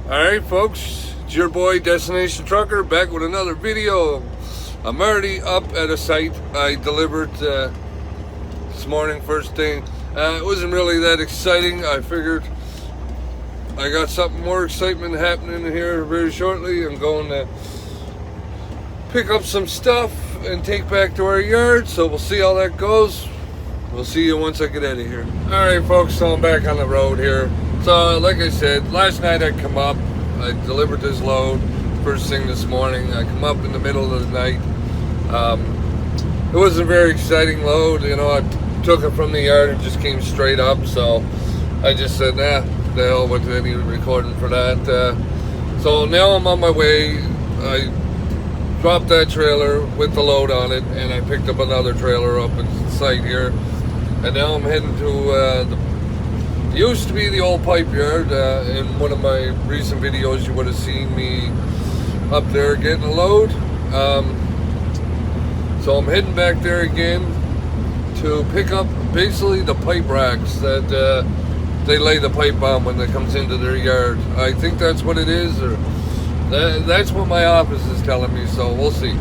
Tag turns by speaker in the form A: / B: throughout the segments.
A: Alright folks, it's your boy Destination Trucker back with another video. I'm already up at a site I delivered this morning first thing. It wasn't really that exciting. I figured I got something more excitement happening here very shortly. I'm going to pick up some stuff and take back to our yard, so we'll see how that goes. We'll see you once I get out of here. Alright folks, so I'm back on the road here. So like I said, last night I come up, I delivered this load first thing this morning. I come up in the middle of the night. It wasn't a very exciting load, you know. I took it from the yard and just came straight up, so I just said, nah, the hell with any recording for that. So now I'm on my way. I dropped that trailer with the load on it, and I picked up another trailer up at the site here, and now I'm heading to used to be the old pipe yard. In one of my recent videos you would have seen me up there getting a load. So I'm heading back there again to pick up basically the pipe racks that they lay the pipe on when it comes into their yard. I think that's what it is, or that's what my office is telling me, so we'll see.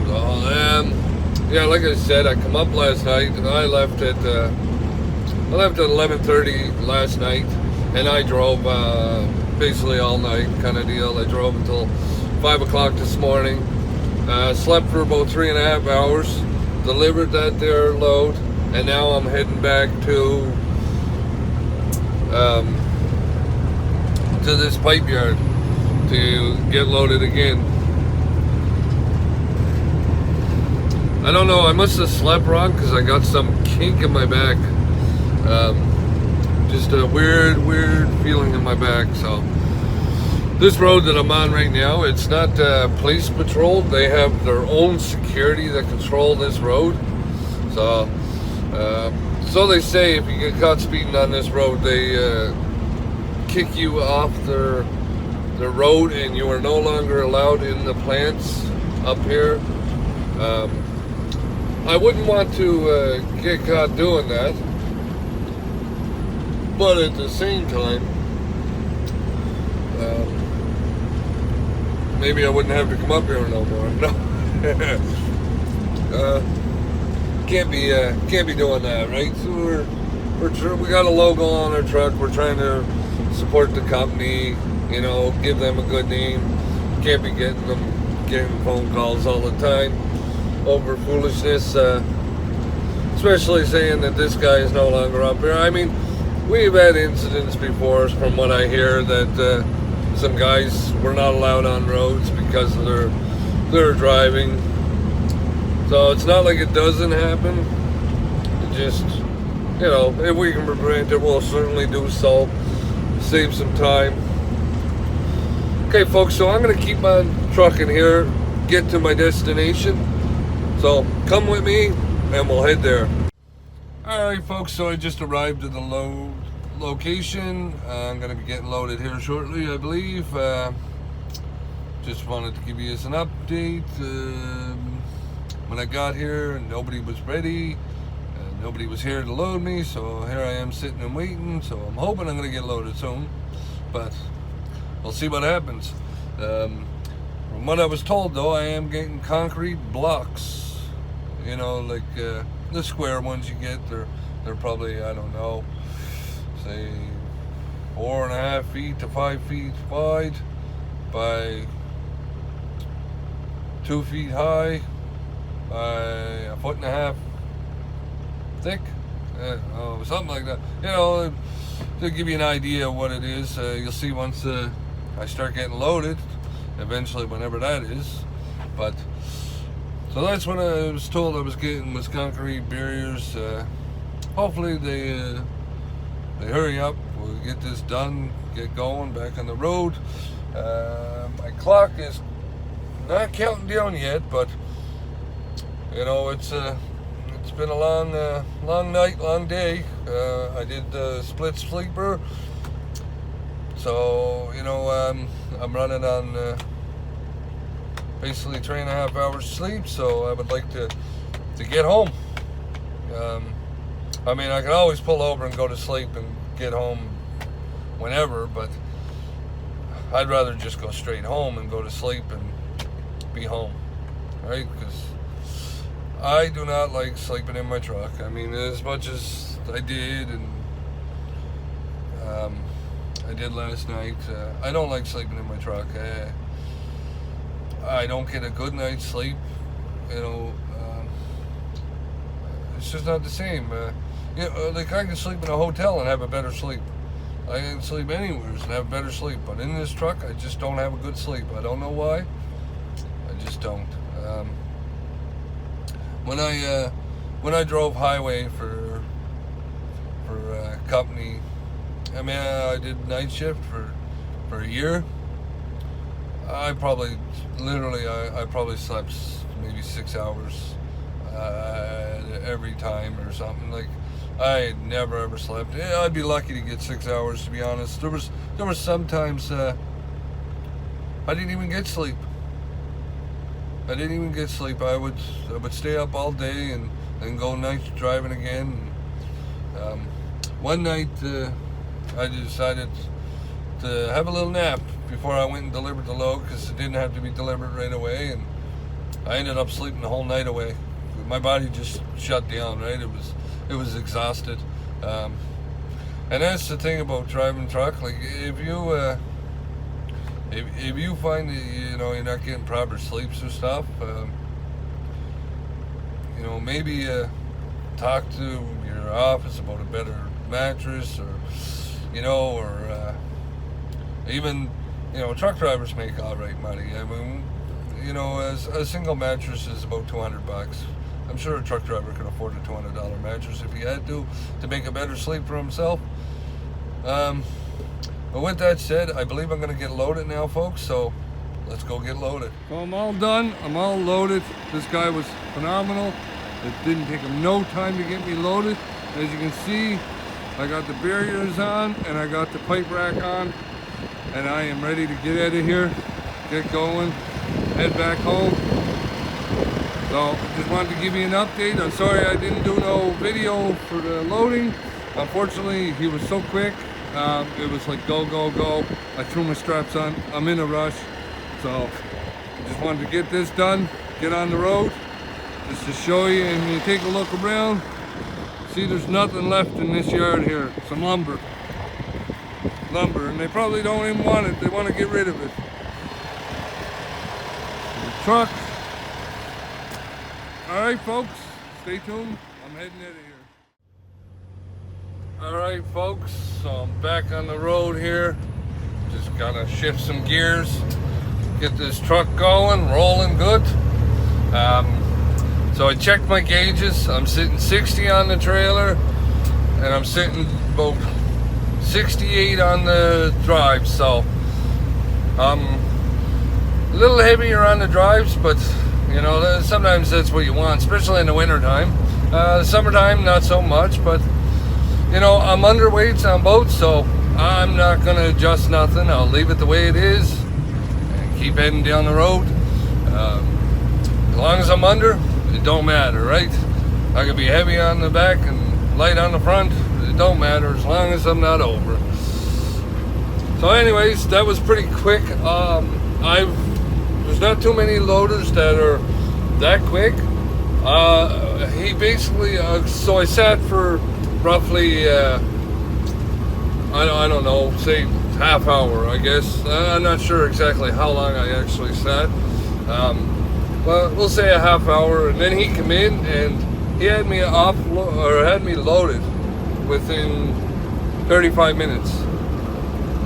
A: So, yeah, like I said, I come up last night and I left at 11:30 last night, and I drove basically all night kind of deal. I drove until 5 o'clock this morning. Slept for about 3.5 hours, delivered that there load, and now I'm heading back to this pipe yard to get loaded again. I don't know, I must have slept wrong because I got some kink in my back. Just a weird feeling in my back. So this road that I'm on right now, it's not police patrolled. They have their own security that control this road. So so they say if you get caught speeding on this road, they kick you off their road, and you are no longer allowed in the plants up here. I wouldn't want to get caught doing that. But at the same time, maybe I wouldn't have to come up here no more. No, can't be doing that, right? So we got a logo on our truck. We're trying to support the company, you know, give them a good name. Can't be getting phone calls all the time over foolishness, especially saying that this guy is no longer up here. I mean, we've had incidents before, from what I hear, that some guys were not allowed on roads because of their driving. So it's not like it doesn't happen. It just, you know, if we can prevent it, we'll certainly do so. Save some time. Okay, folks, so I'm going to keep on trucking here, get to my destination. So come with me, and we'll head there. Alright folks, so I just arrived at the location. I'm going to be getting loaded here shortly, I believe. Just wanted to give you an update. When I got here, nobody was ready. Nobody was here to load me, so here I am sitting and waiting. So I'm hoping I'm going to get loaded soon, but we'll see what happens. From what I was told, though, I am getting concrete blocks. You know, like the square ones you get, they're probably, I don't know, say 4.5 feet to 5 feet wide by 2 feet high by 1.5 feet thick, something like that. You know, to give you an idea of what it is. You'll see once I start getting loaded, eventually, whenever that is. But so that's what I was told I was getting, was concrete barriers. Hopefully they hurry up. We'll get this done, get going back on the road. My clock is not counting down yet, but you know, it's been a long night, long day. I did the split sleeper, so you know, I'm running on basically 3.5 hours sleep, so I would like to get home. I mean, I can always pull over and go to sleep and get home whenever, but I'd rather just go straight home and go to sleep and be home, right? Because I do not like sleeping in my truck. I mean, as much as I did, and I did last night, I don't like sleeping in my truck. I don't get a good night's sleep, you know. It's just not the same. Like I can sleep in a hotel and have a better sleep. I can sleep anywhere and have better sleep, but in this truck, I just don't have a good sleep. I don't know why. I just don't. When I drove highway for company, I mean, I did night shift for a year. I probably slept maybe 6 hours every time or something. Like, I never ever slept. I'd be lucky to get 6 hours, to be honest. There was sometimes I didn't even get sleep. I would stay up all day and go night driving again. One night I decided to have a little nap before I went and delivered the load, because it didn't have to be delivered right away, and I ended up sleeping the whole night away. My body just shut down, right? It was exhausted. And that's the thing about driving truck. Like, if you find that, you know, you're not getting proper sleeps or stuff, you know, maybe talk to your office about a better mattress, or, you know, or even, you know, truck drivers make all right money. I mean, you know, as a single mattress is about $200. I'm sure a truck driver could afford a $200 mattress if he had to make a better sleep for himself. But with that said, I believe I'm going to get loaded now, folks, so let's go get loaded. So I'm all done. I'm all loaded. This guy was phenomenal. It didn't take him no time to get me loaded. As you can see, I got the barriers on and I got the pipe rack on, and I am ready to get out of here, get going, head back home. So just wanted to give you an update. I'm sorry I didn't do no video for the loading. Unfortunately, he was so quick. It was like go, go, go. I threw my straps on. I'm in a rush. So I just wanted to get this done, get on the road, just to show you, and you take a look around. See, there's nothing left in this yard here. Some lumber, and they probably don't even want it. They want to get rid of it. The truck. All right, folks, stay tuned. I'm heading out of here. All right, folks, so I'm back on the road here. Just gotta shift some gears, get this truck going, rolling good. So I checked my gauges. I'm sitting 60 on the trailer, and I'm sitting about 68 on the drive. So I'm a little heavier on the drives, but you know, sometimes that's what you want, especially in the winter time. Summertime, not so much, but you know, I'm underweight on both, so I'm not going to adjust nothing. I'll leave it the way it is and keep heading down the road. As long as I'm under, it don't matter, right? I could be heavy on the back and light on the front. It don't matter as long as I'm not over. So anyways, that was pretty quick. There's not too many loaders that are that quick. He basically, so I sat for roughly, I don't know, say half hour, I guess. I'm not sure exactly how long I actually sat. Well, we'll say a half hour, and then he came in and he had me had me loaded within 35 minutes.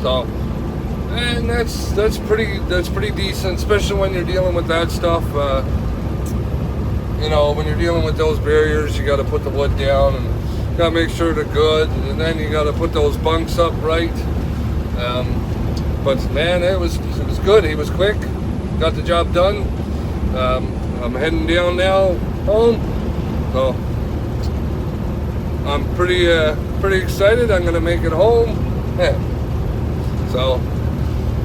A: So, and that's pretty decent, especially when you're dealing with that stuff. You know, when you're dealing with those barriers, you got to put the wood down and got to make sure they're good, and then you got to put those bunks up right. But man, it was good. He was quick, got the job done. I'm heading down now home, so I'm pretty excited. I'm gonna make it home. Yeah. So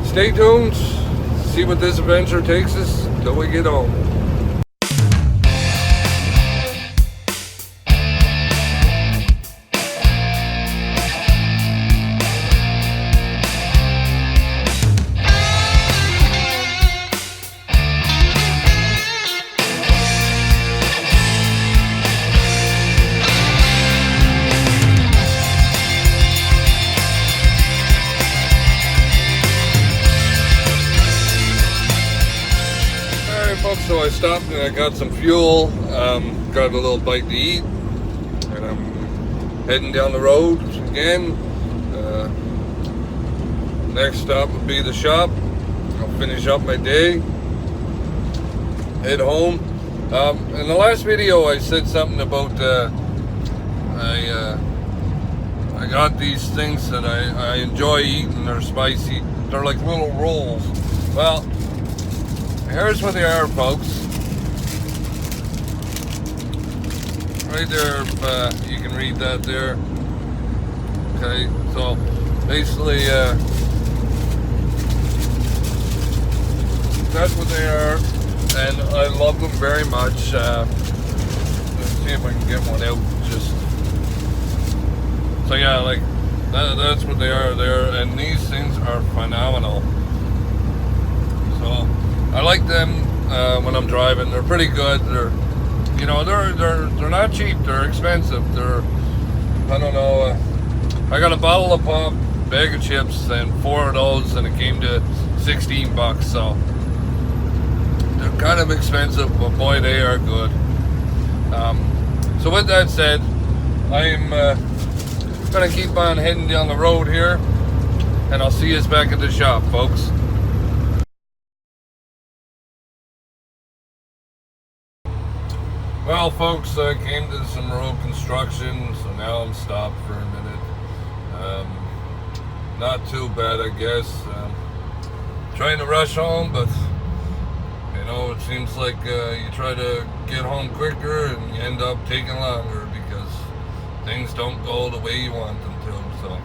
A: stay tuned, see what this adventure takes us till we get home. so I stopped and I got some fuel, got a little bite to eat, and I'm heading down the road again. Next stop would be the shop. I'll finish up my day, head home. In the last video I said something about I got these things that I enjoy eating. They're spicy. They're like little rolls. Well, here's what they are, folks. Right there, if you can read that there. Okay, so basically that's what they are, and I love them very much. Let's see if I can get one out. So yeah, like that's what they are there, and these things are phenomenal. So I like them when I'm driving. They're pretty good. They're they're not cheap. They're expensive. They're, I don't know. I got a bottle of pop, bag of chips, and 4 of those, and it came to $16. So they're kind of expensive, but boy, they are good. So with that said, I'm gonna keep on heading down the road here, and I'll see you back at the shop, folks. Well, folks, I came to some road construction, so now I'm stopped for a minute. Not too bad, I guess. Trying to rush home, but it seems like you try to get home quicker and you end up taking longer because things don't go the way you want them to. So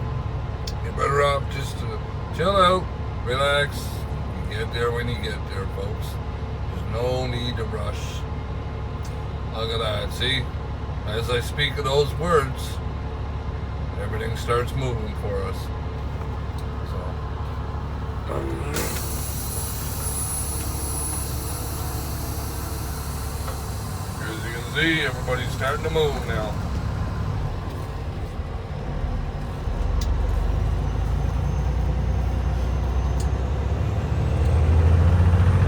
A: you're better off just to chill out, relax. You get there when you get there, folks. There's no need to rush. Look at that, see? As I speak of those words, everything starts moving for us. So, as you can see, everybody's starting to move now.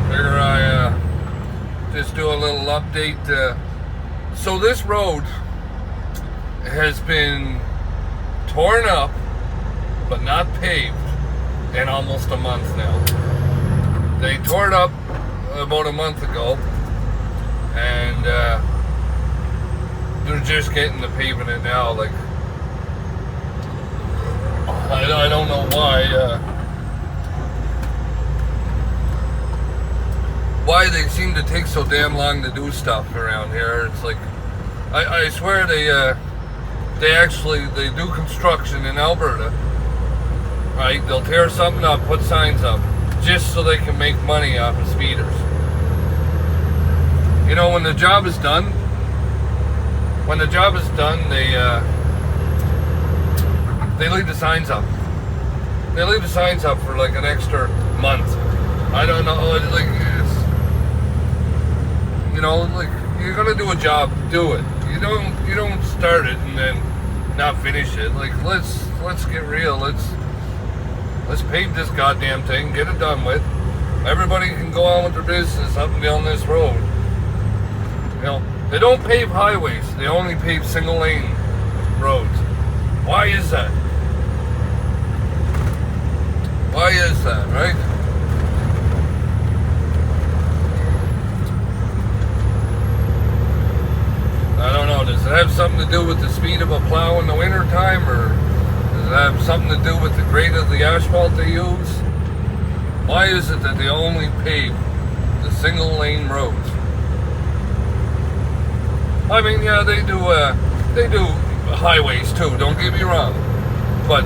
A: Figure I just do a little update. So this road has been torn up, but not paved, in almost a month now. They tore it up about a month ago, and they're just getting to paving it now. Like, I don't know why they seem to take so damn long to do stuff around here. It's like, I swear they do construction in Alberta, right? They'll tear something up, put signs up, just so they can make money off of speeders. When the job is done, they leave the signs up. They leave the signs up for like an extra month. I don't know, like, like, you're gonna do a job, do it. You don't start it and then not finish it. Like, let's get real. Let's pave this goddamn thing, get it done with. Everybody can go on with their business up and down this road. They don't pave highways. They only pave single lane roads. Why is that? Why is that, right? I don't know. Does it have something to do with the speed of a plow in the winter time, or does it have something to do with the grade of the asphalt they use? Why is it that they only pave the single lane roads? I mean, yeah, they do highways too, don't get me wrong, but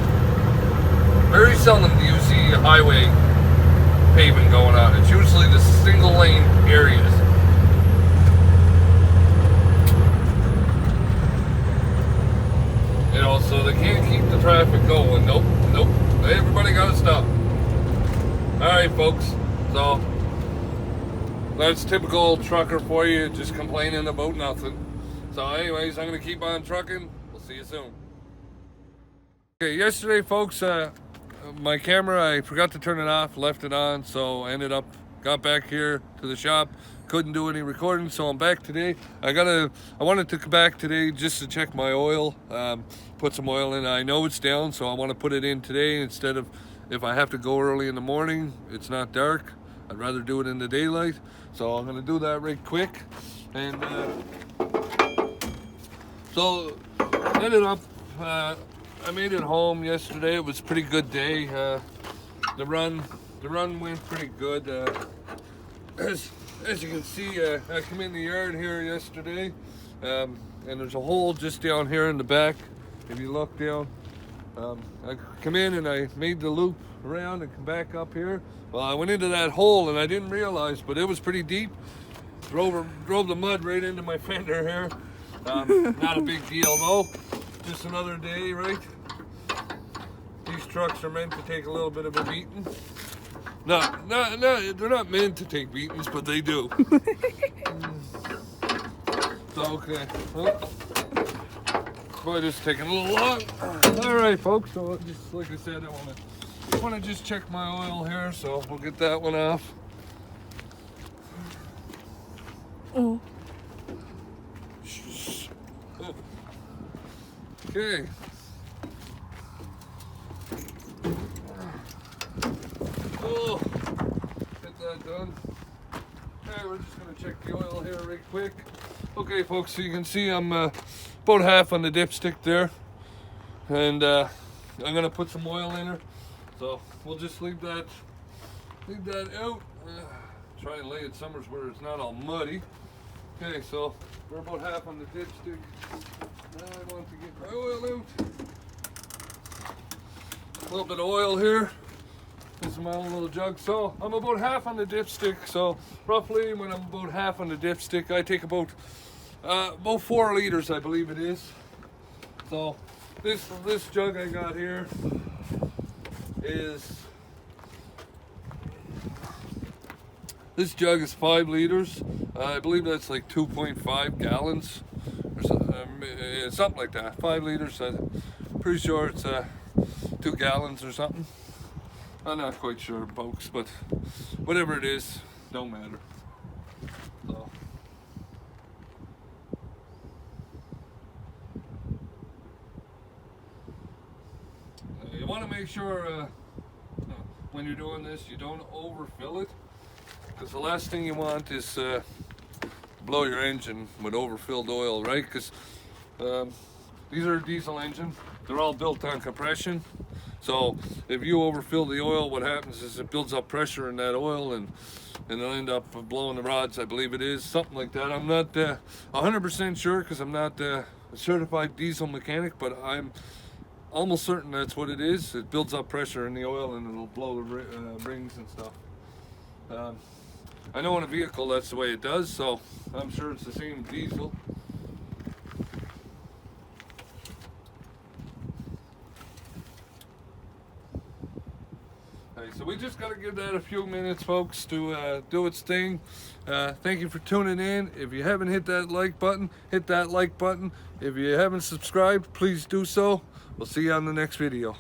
A: very seldom do you see highway paving going on. It's usually the single lane areas. So they can't keep the traffic going. Nope. Everybody gotta stop. Alright, folks. So that's typical trucker for you, just complaining about nothing. So anyways, I'm gonna keep on trucking. We'll see you soon. Okay, yesterday, folks, my camera, I forgot to turn it off, left it on, so I got back here to the shop, couldn't do any recording, so I'm back today. I wanted to come back today just to check my oil, put some oil in. I know it's down, so I want to put it in today instead of if I have to go early in the morning. It's not dark. I'd rather do it in the daylight, so I'm going to do that right quick. And so ended up, I made it home yesterday. It was a pretty good day. The run went pretty good. As you can see, I came in the yard here yesterday, and there's a hole just down here in the back. If you look down, I come in and I made the loop around and come back up here. Well, I went into that hole and I didn't realize, but it was pretty deep. Drove the mud right into my fender here. Not a big deal though. Just another day, right? These trucks are meant to take a little bit of a beating. No, they're not meant to take beatings, but they do. So, okay. Well, boy, this is taking a little long. All right, folks. So, just like I said, I want to just check my oil here, so we'll get that one off.
B: Oh.
A: Okay. Oh, get that done. Okay, we're just gonna check the oil here right quick. Okay, folks, so you can see I'm about half on the dipstick there, and I'm gonna put some oil in her. So we'll just leave that out. Try and lay it somewhere where it's not all muddy. Okay, so we're about half on the dipstick. Now I want to get my oil out. A little bit of oil here. This is my own little jug. So I'm about half on the dipstick. So roughly when I'm about half on the dipstick, I take about 4 liters, I believe it is. So this jug I got here is, this jug is 5 liters. I believe that's like 2.5 gallons or something like that. 5 liters. I'm pretty sure it's 2 gallons or something. I'm not quite sure, folks, but whatever it is, don't matter. So. You want to make sure when you're doing this, you don't overfill it, because the last thing you want is blow your engine with overfilled oil, right? Because these are a diesel engine. They're all built on compression. So if you overfill the oil, what happens is it builds up pressure in that oil, and it'll end up blowing the rods, I believe it is, something like that. I'm not 100% sure, because I'm not a certified diesel mechanic, but I'm almost certain that's what it is. It builds up pressure in the oil and it'll blow the rings and stuff. I know in a vehicle that's the way it does, so I'm sure it's the same diesel. So we just got to give that a few minutes, folks, to do its thing. Thank you for tuning in. If you haven't hit that like button, hit that like button. If you haven't subscribed, please do so. We'll see you on the next video.